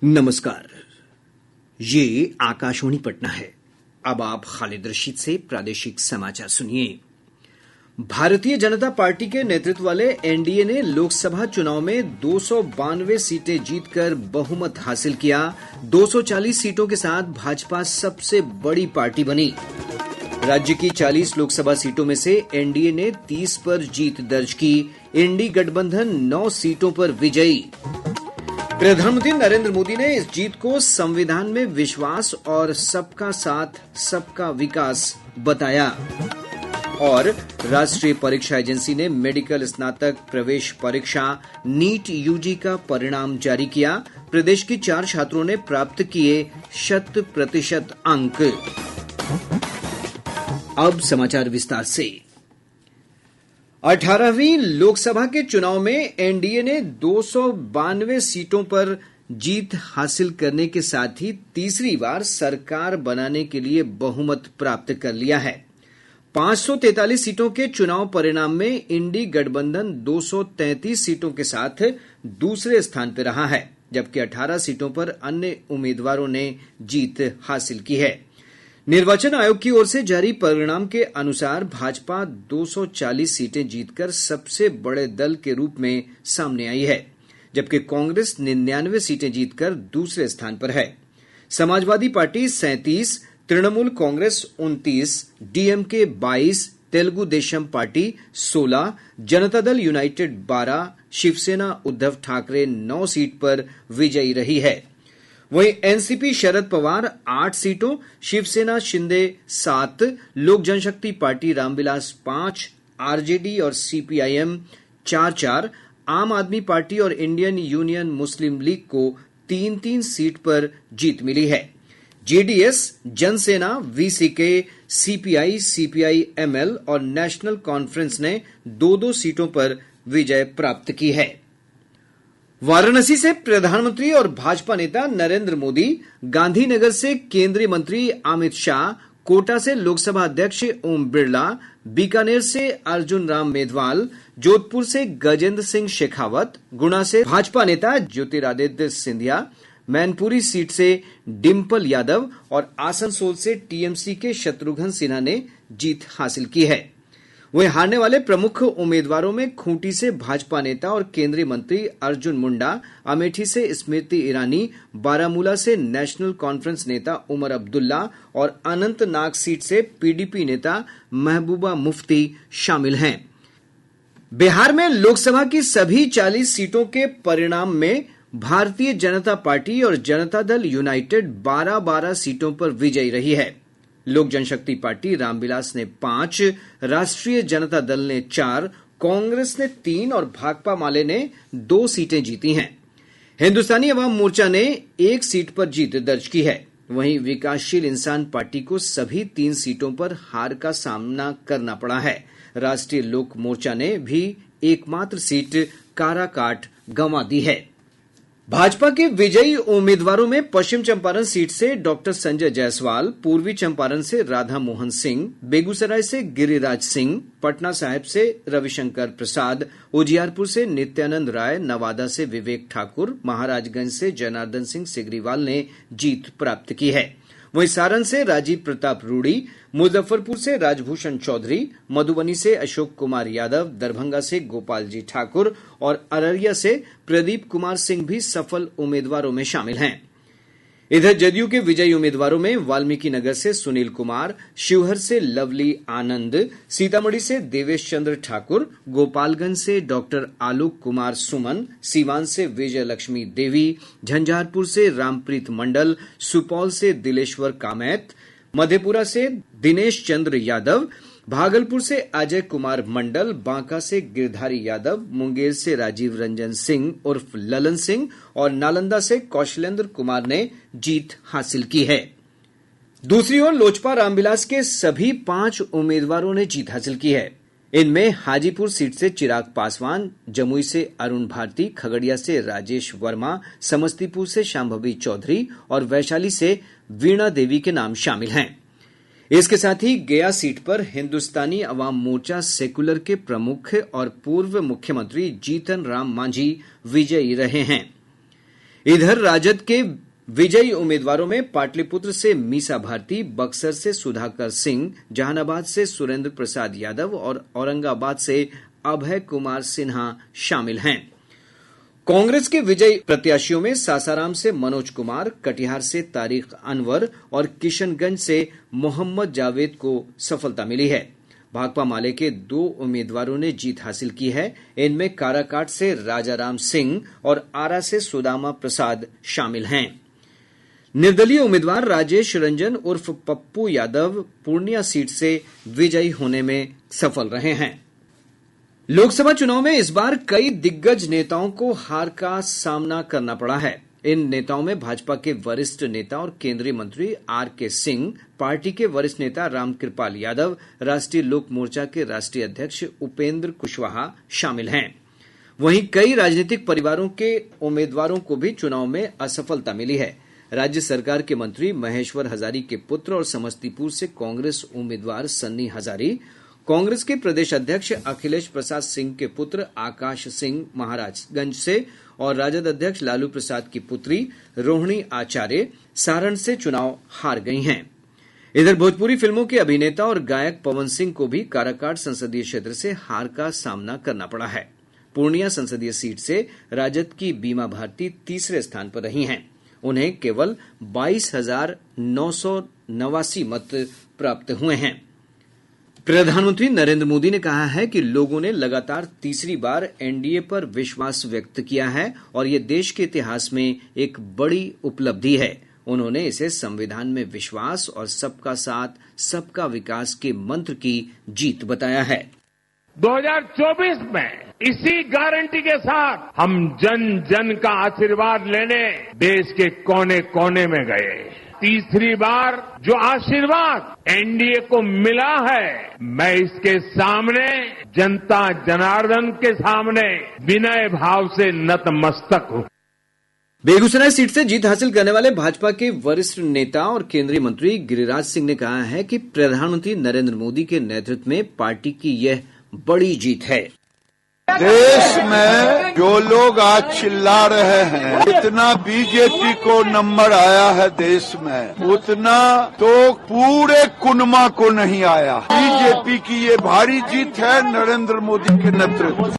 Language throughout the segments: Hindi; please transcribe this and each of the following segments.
नमस्कार। ये आकाशवाणी पटना है। अब आप खालिद रशीद से प्रादेशिक समाचार सुनिए। भारतीय जनता पार्टी के नेतृत्व वाले एनडीए ने लोकसभा चुनाव में 292 सीटें जीतकर बहुमत हासिल किया। 240 सीटों के साथ भाजपा सबसे बड़ी पार्टी बनी। राज्य की 40 लोकसभा सीटों में से एनडीए ने 30 पर जीत दर्ज की। इंडी गठबंधन 9 सीटों पर विजयी। प्रधानमंत्री नरेंद्र मोदी ने इस जीत को संविधान में विश्वास और सबका साथ सबका विकास बताया। और राष्ट्रीय परीक्षा एजेंसी ने मेडिकल स्नातक प्रवेश परीक्षा नीट यूजी का परिणाम जारी किया। प्रदेश की 4 छात्रों ने प्राप्त किए 100% अंक। अब समाचार विस्तार से। 18वीं लोकसभा के चुनाव में एनडीए ने 292 सीटों पर जीत हासिल करने के साथ ही तीसरी बार सरकार बनाने के लिए बहुमत प्राप्त कर लिया है। 543 सीटों के चुनाव परिणाम में इंडी गठबंधन 233 सीटों के साथ दूसरे स्थान पर रहा है, जबकि 18 सीटों पर अन्य उम्मीदवारों ने जीत हासिल की है। निर्वाचन आयोग की ओर से जारी परिणाम के अनुसार भाजपा 240 सीटें जीतकर सबसे बड़े दल के रूप में सामने आई है, जबकि कांग्रेस 99 सीटें जीतकर दूसरे स्थान पर है। Samajwadi party 37, Trinamool Congress 29, DMK 22, Telugu Desam party 16, Janata Dal United 12, Shiv Sena Uddhav Thackeray 9 seat पर विजयी रही है। वहीं एनसीपी शरद पवार 8 सीटों, शिवसेना शिंदे 7, लोक जनशक्ति पार्टी रामविलास 5, आरजेडी और सीपीआईएम 4-4, आम आदमी पार्टी और इंडियन यूनियन मुस्लिम लीग को 3-3 सीट पर जीत मिली है। JDS, Jana Sena, VCK, CPI, CPI-ML और नेशनल कॉन्फ्रेंस ने 2-2 सीटों पर विजय प्राप्त की है। वाराणसी से प्रधानमंत्री और भाजपा नेता नरेंद्र मोदी, गांधीनगर से केंद्रीय मंत्री अमित शाह, कोटा से लोकसभा अध्यक्ष ओम बिरला, बीकानेर से अर्जुन राम मेघवाल, जोधपुर से गजेंद्र सिंह शेखावत, गुना से भाजपा नेता ज्योतिरादित्य सिंधिया, मैनपुरी सीट से डिम्पल यादव और आसनसोल से टीएमसी के शत्रुघ्न सिन्हा ने जीत हासिल की है। वहीं हारने वाले प्रमुख उम्मीदवारों में खूंटी से भाजपा नेता और केंद्रीय मंत्री अर्जुन मुंडा, अमेठी से स्मृति ईरानी, बारामूला से नेशनल कॉन्फ्रेंस नेता उमर अब्दुल्ला और अनंतनाग सीट से पीडीपी नेता महबूबा मुफ्ती शामिल हैं। बिहार में लोकसभा की सभी 40 सीटों के परिणाम में भारतीय जनता पार्टी और जनता दल यूनाइटेड 12-12 सीटों पर विजयी रही है। लोक जनशक्ति पार्टी रामविलास ने 5, राष्ट्रीय जनता दल ने 4, कांग्रेस ने 3 और भाकपा माले ने 2 सीटें जीती हैं। हिंदुस्तानी अवाम मोर्चा ने 1 सीट पर जीत दर्ज की है। वहीं विकासशील इंसान पार्टी को सभी 3 सीटों पर हार का सामना करना पड़ा है। राष्ट्रीय लोक मोर्चा ने भी एकमात्र सीट काराकाट गंवा दी है। भाजपा के विजयी उम्मीदवारों में पश्चिम चंपारण सीट से डॉक्टर संजय जायसवाल, पूर्वी चंपारण से राधा मोहन सिंह, बेगूसराय से गिरिराज सिंह, पटना साहिब से रविशंकर प्रसाद, उजियारपुर से नित्यानंद राय, नवादा से विवेक ठाकुर, महाराजगंज से जनार्दन सिंह सिग्रीवाल ने जीत प्राप्त की है। वहीं सारण से राजीव प्रताप रूडी, मुजफ्फरपुर से राजभूषण चौधरी, मधुबनी से अशोक कुमार यादव, दरभंगा से गोपाल जी ठाकुर और अररिया से प्रदीप कुमार सिंह भी सफल उम्मीदवारों में शामिल हैं। इधर जदयू के विजयी उम्मीदवारों में वाल्मीकि नगर से सुनील कुमार, शिवहर से लवली आनंद, सीतामढ़ी से देवेश चंद्र ठाकुर, गोपालगंज से डॉक्टर आलोक कुमार सुमन, सीवान से विजय लक्ष्मी देवी, झंझारपुर से रामप्रीत मंडल, सुपौल से दिलेश्वर कामैत, मधेपुरा से दिनेश चंद्र यादव, भागलपुर से अजय कुमार मंडल, बांका से गिरधारी यादव, मुंगेर से राजीव रंजन सिंह उर्फ ललन सिंह और नालंदा से कौशलेंद्र कुमार ने जीत हासिल की है। दूसरी ओर लोजपा रामविलास के सभी 5 उम्मीदवारों ने जीत हासिल की है। इनमें हाजीपुर सीट से चिराग पासवान, जमुई से अरुण भारती, खगड़िया से राजेश वर्मा, समस्तीपुर से शांभवी चौधरी और वैशाली से वीणा देवी के नाम शामिल हैं। इसके साथ ही गया सीट पर हिंदुस्तानी अवाम मोर्चा सेकुलर के प्रमुख और पूर्व मुख्यमंत्री जीतन राम मांझी विजयी रहे हैं। इधर राजद के विजयी उम्मीदवारों में पाटलिपुत्र से मीसा भारती, बक्सर से सुधाकर सिंह, जहानाबाद से सुरेंद्र प्रसाद यादव और औरंगाबाद से अभय कुमार सिन्हा शामिल हैं। कांग्रेस के विजयी प्रत्याशियों में सासाराम से मनोज कुमार, कटिहार से तारिक अनवर और किशनगंज से मोहम्मद जावेद को सफलता मिली है। भाकपा माले के 2 उम्मीदवारों ने जीत हासिल की है। इनमें काराकाट से राजाराम सिंह और आरा से सुदामा प्रसाद शामिल हैं। निर्दलीय उम्मीदवार राजेश रंजन उर्फ पप्पू यादव पूर्णिया सीट से विजयी होने में सफल रहे हैं। लोकसभा चुनाव में इस बार कई दिग्गज नेताओं को हार का सामना करना पड़ा है। इन नेताओं में भाजपा के वरिष्ठ नेता और केंद्रीय मंत्री आर.के. सिंह, पार्टी के वरिष्ठ नेता रामकृपाल यादव, राष्ट्रीय लोक मोर्चा के राष्ट्रीय अध्यक्ष उपेंद्र कुशवाहा शामिल हैं। वहीं कई राजनीतिक परिवारों के उम्मीदवारों को भी चुनाव में असफलता मिली है। राज्य सरकार के मंत्री महेश्वर हजारी के पुत्र और समस्तीपुर से कांग्रेस उम्मीदवार सन्नी हजारी, कांग्रेस के प्रदेश अध्यक्ष अखिलेश प्रसाद सिंह के पुत्र आकाश सिंह महाराजगंज से और राजद अध्यक्ष लालू प्रसाद की पुत्री रोहिणी आचार्य सारण से चुनाव हार गई हैं। इधर भोजपुरी फिल्मों के अभिनेता और गायक पवन सिंह को भी काराकाट संसदीय क्षेत्र से हार का सामना करना पड़ा है। पूर्णिया संसदीय सीट से राजद की बीमा भारती तीसरे स्थान पर रही हैं। उन्हें केवल 22,989 मत प्राप्त हुए हैं। प्रधानमंत्री नरेंद्र मोदी ने कहा है कि लोगों ने लगातार तीसरी बार एनडीए पर विश्वास व्यक्त किया है और ये देश के इतिहास में एक बड़ी उपलब्धि है। उन्होंने इसे संविधान में विश्वास और सबका साथ सबका विकास के मंत्र की जीत बताया है। 2024 में इसी गारंटी के साथ हम जन जन का आशीर्वाद लेने देश के कोने कोने में गए। तीसरी बार जो आशीर्वाद एनडीए को मिला है, मैं इसके सामने जनता जनार्दन के सामने विनय भाव से नतमस्तक हूं। बेगूसराय सीट से जीत हासिल करने वाले भाजपा के वरिष्ठ नेता और केंद्रीय मंत्री गिरिराज सिंह ने कहा है कि प्रधानमंत्री नरेंद्र मोदी के नेतृत्व में पार्टी की यह बड़ी जीत है। देश में जो लोग आज चिल्ला रहे हैं, इतना बीजेपी को नंबर आया है देश में, उतना तो पूरे कुनमा को नहीं आया। बीजेपी की ये भारी जीत है नरेंद्र मोदी के नेतृत्व।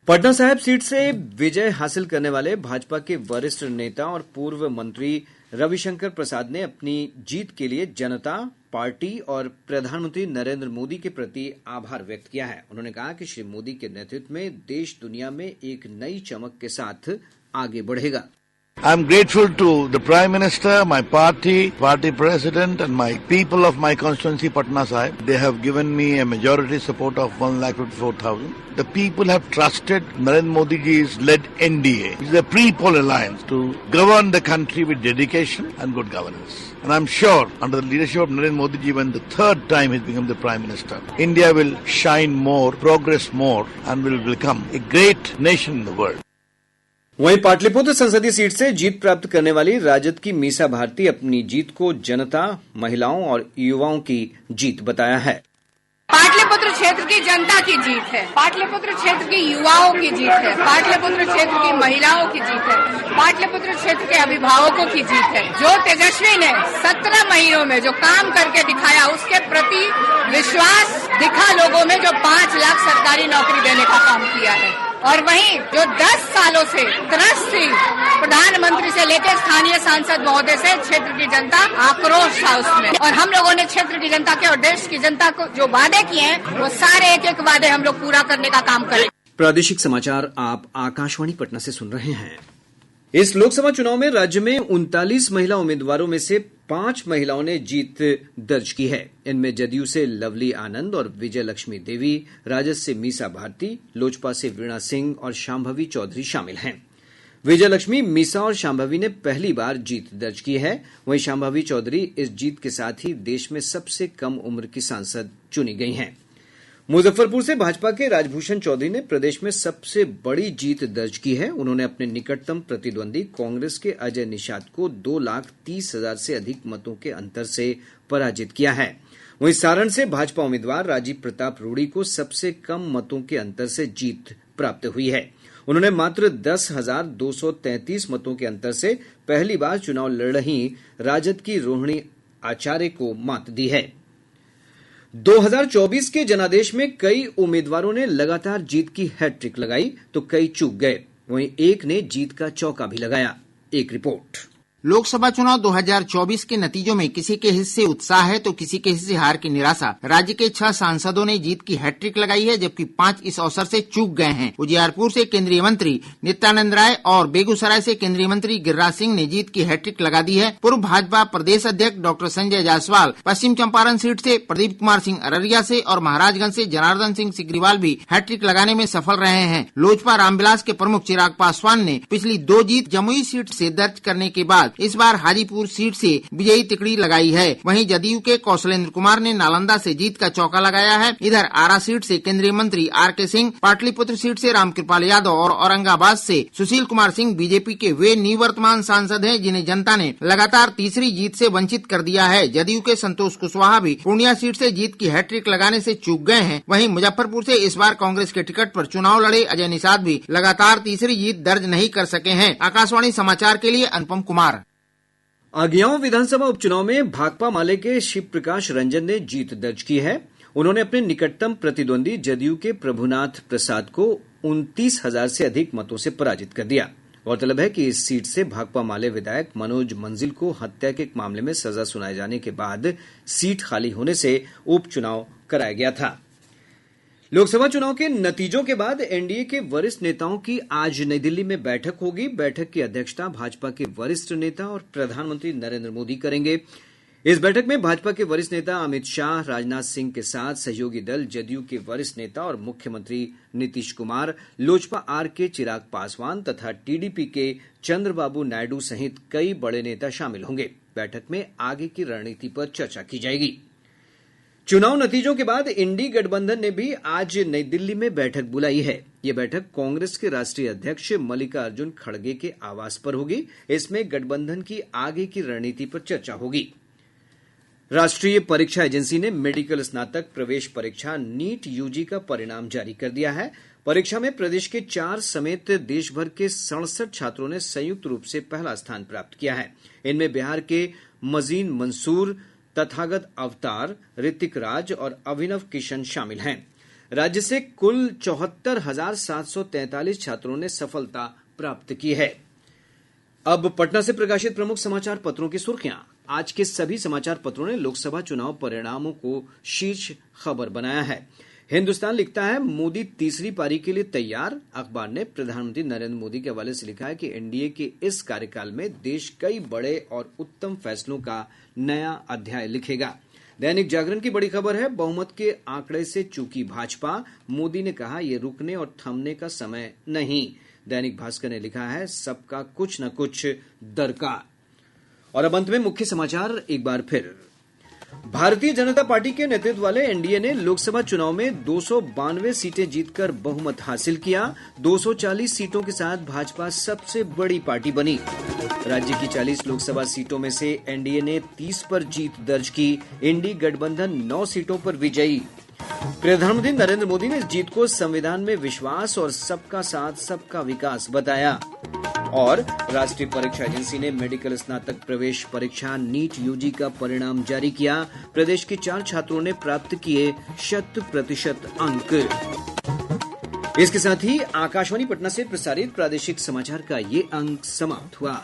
पटना साहिब सीट से विजय हासिल करने वाले भाजपा के वरिष्ठ नेता और पूर्व मंत्री रविशंकर प्रसाद ने अपनी जीत के लिए जनता, पार्टी और प्रधानमंत्री नरेंद्र मोदी के प्रति आभार व्यक्त किया है। उन्होंने कहा कि श्री मोदी के नेतृत्व में देश दुनिया में एक नई चमक के साथ आगे बढ़ेगा। I am grateful to the Prime Minister, my party president and my people of my constituency Patna Sahib. They have given me a majority support of 1,54,000. The people have trusted Narendra Modi ji's led NDA, which is a pre-poll alliance, to govern the country with dedication and good governance. And I am sure under the leadership of Narendra Modi ji, when the third time he has become the Prime Minister, India will shine more, progress more and will become a great nation in the world. वहीं पाटलिपुत्र संसदीय सीट से जीत प्राप्त करने वाली राजद की मीसा भारती अपनी जीत को जनता, महिलाओं और युवाओं की जीत बताया है। पाटलिपुत्र क्षेत्र की जनता की जीत है, पाटलिपुत्र क्षेत्र की युवाओं की जीत है, पाटलिपुत्र क्षेत्र की महिलाओं की जीत है, पाटलिपुत्र क्षेत्र के अभिभावकों की जीत है। जो तेजस्वी ने 17 महीनों में जो काम करके दिखाया, उसके प्रति विश्वास दिखा लोगों में, जो 5 लाख सरकारी नौकरी देने का काम किया है। और वहीं जो 10 सालों से त्रस्त थी, प्रधानमंत्री से लेकर स्थानीय सांसद महोदय से क्षेत्र की जनता आक्रोश था उसमें, और हम लोगों ने क्षेत्र की जनता के और देश की जनता को जो वादे किए हैं, वो सारे एक एक वादे हम लोग पूरा करने का काम करें। प्रादेशिक समाचार आप आकाशवाणी पटना से सुन रहे हैं। इस लोकसभा चुनाव में राज्य में 39 महिला उम्मीदवारों में से 5 महिलाओं ने जीत दर्ज की है। इनमें जदयू से लवली आनंद और विजय लक्ष्मी देवी, राजद से मीसा भारती, लोजपा से वीणा सिंह और शांभवी चौधरी शामिल हैं। विजय लक्ष्मी, मीसा और शांभवी ने पहली बार जीत दर्ज की है। वहीं शांभवी चौधरी इस जीत के साथ ही देश में सबसे कम उम्र की सांसद चुनी गई हैं। मुजफ्फरपुर से भाजपा के राजभूषण चौधरी ने प्रदेश में सबसे बड़ी जीत दर्ज की है। उन्होंने अपने निकटतम प्रतिद्वंदी कांग्रेस के अजय निषाद को 2,30,000 से अधिक मतों के अंतर से पराजित किया है। वहीं सारण से भाजपा उम्मीदवार राजीव प्रताप रूडी को सबसे कम मतों के अंतर से जीत प्राप्त हुई है। उन्होंने मात्र 10,233 मतों के अंतर से पहली बार चुनाव लड़ रही राजद की रोहिणी आचार्य को मात दी है। 2024 के जनादेश में कई उम्मीदवारों ने लगातार जीत की हैट्रिक लगाई तो कई चूक गए, वहीं एक ने जीत का चौका भी लगाया। एक रिपोर्ट। लोकसभा चुनाव 2024 के नतीजों में किसी के हिस्से उत्साह है तो किसी के हिस्से हार की निराशा। राज्य के 6 सांसदों ने जीत की हैट्रिक लगाई है, जबकि 5 इस अवसर से चूक गए हैं। उजियारपुर से केंद्रीय मंत्री नित्यानंद राय और बेगूसराय से केंद्रीय मंत्री गिरिराज सिंह ने जीत की हैट्रिक लगा दी है। पूर्व भाजपा प्रदेश अध्यक्ष डॉक्टर संजय जायसवाल पश्चिम चंपारण सीट से, प्रदीप कुमार सिंह अररिया से और महाराजगंज से जनार्दन सिंह सिग्रीवाल भी हैट्रिक लगाने में सफल रहे हैं। लोजपा रामविलास के प्रमुख चिराग पासवान ने पिछली 2 जीत जमुई सीट से दर्ज करने के बाद इस बार हाजीपुर सीट से विजयी तिकड़ी लगाई है। वहीं जदयू के कौशलेंद्र कुमार ने नालंदा से जीत का चौका लगाया है। इधर आरा सीट से केंद्रीय मंत्री आर.के. सिंह, पाटलिपुत्र सीट से रामकृपाल यादव और औरंगाबाद से सुशील कुमार सिंह बीजेपी के वे निवर्तमान सांसद हैं जिन्हें जनता ने लगातार तीसरी जीत से वंचित कर दिया है। जदयू के संतोष कुशवाहा भी पूर्णिया सीट से जीत की हैट्रिक लगाने से चूक गए हैं। वहीं मुजफ्फरपुर से इस बार कांग्रेस के टिकट पर चुनाव लड़े अजय निषाद भी लगातार तीसरी जीत दर्ज नहीं कर सके हैं। आकाशवाणी समाचार के लिए अनुपम कुमार। आगियाओं विधानसभा उपचुनाव में भाकपा माले के शिव प्रकाश रंजन ने जीत दर्ज की है। उन्होंने अपने निकटतम प्रतिद्वंदी जदयू के प्रभुनाथ प्रसाद को 29,000 से अधिक मतों से पराजित कर दिया। गौरतलब है कि इस सीट से भाकपा माले विधायक मनोज मंजिल को हत्या के एक मामले में सजा सुनाए जाने के बाद सीट खाली होने से उपचुनाव कराया गया था। लोकसभा चुनाव के नतीजों के बाद एनडीए के वरिष्ठ नेताओं की आज नई दिल्ली में बैठक होगी। बैठक की अध्यक्षता भाजपा के वरिष्ठ नेता और प्रधानमंत्री नरेंद्र मोदी करेंगे। इस बैठक में भाजपा के वरिष्ठ नेता अमित शाह, राजनाथ सिंह के साथ सहयोगी दल जदयू के वरिष्ठ नेता और मुख्यमंत्री नीतीश कुमार, लोजपा आर के चिराग पासवान तथा टीडीपी के चंद्रबाबू नायडू सहित कई बड़े नेता शामिल होंगे। बैठक में आगे की रणनीति पर चर्चा की जाएगी। चुनाव नतीजों के बाद इंडी गठबंधन ने भी आज नई दिल्ली में बैठक बुलाई है। ये बैठक कांग्रेस के राष्ट्रीय अध्यक्ष मल्लिकार्जुन खड़गे के आवास पर होगी। इसमें गठबंधन की आगे की रणनीति पर चर्चा होगी। राष्ट्रीय परीक्षा एजेंसी ने मेडिकल स्नातक प्रवेश परीक्षा नीट यूजी का परिणाम जारी कर दिया है। परीक्षा में प्रदेश के 4 समेत देश भर के 67 छात्रों ने संयुक्त रूप से पहला स्थान प्राप्त किया है। इनमें बिहार के मजीन मंसूर, तथागत अवतार, ऋतिक राज और अभिनव किशन शामिल हैं। राज्य से कुल 74,743 छात्रों ने सफलता प्राप्त की है। अब पटना से प्रकाशित प्रमुख समाचार पत्रों की सुर्खियां। आज के सभी समाचार पत्रों ने लोकसभा चुनाव परिणामों को शीर्ष खबर बनाया है। हिन्दुस्तान लिखता है, मोदी तीसरी पारी के लिए तैयार। अखबार ने प्रधानमंत्री नरेंद्र मोदी के हवाले से लिखा है कि एनडीए के इस कार्यकाल में देश कई बड़े और उत्तम फैसलों का नया अध्याय लिखेगा। दैनिक जागरण की बड़ी खबर है, बहुमत के आंकड़े से चूकी भाजपा, मोदी ने कहा ये रुकने और थमने का समय नहीं। दैनिक भास्कर ने लिखा है, सबका कुछ न कुछ दरकार। और अब अंत में मुख्य समाचार एक बार फिर। भारतीय जनता पार्टी के नेतृत्व वाले एनडीए ने लोकसभा चुनाव में 292 सीटें जीतकर बहुमत हासिल किया। 240 सीटों के साथ भाजपा सबसे बड़ी पार्टी बनी। राज्य की 40 लोकसभा सीटों में से एनडीए ने 30 पर जीत दर्ज की। इंडी गठबंधन 9 सीटों पर विजयी। प्रधानमंत्री नरेंद्र मोदी ने इस जीत को संविधान में विश्वास और सबका साथ सबका विकास बताया। और राष्ट्रीय परीक्षा एजेंसी ने मेडिकल स्नातक प्रवेश परीक्षा नीट यूजी का परिणाम जारी किया। प्रदेश के 4 छात्रों ने प्राप्त किए 100% अंक। इसके साथ ही आकाशवाणी पटना से प्रसारित प्रादेशिक समाचार का ये अंक समाप्त हुआ।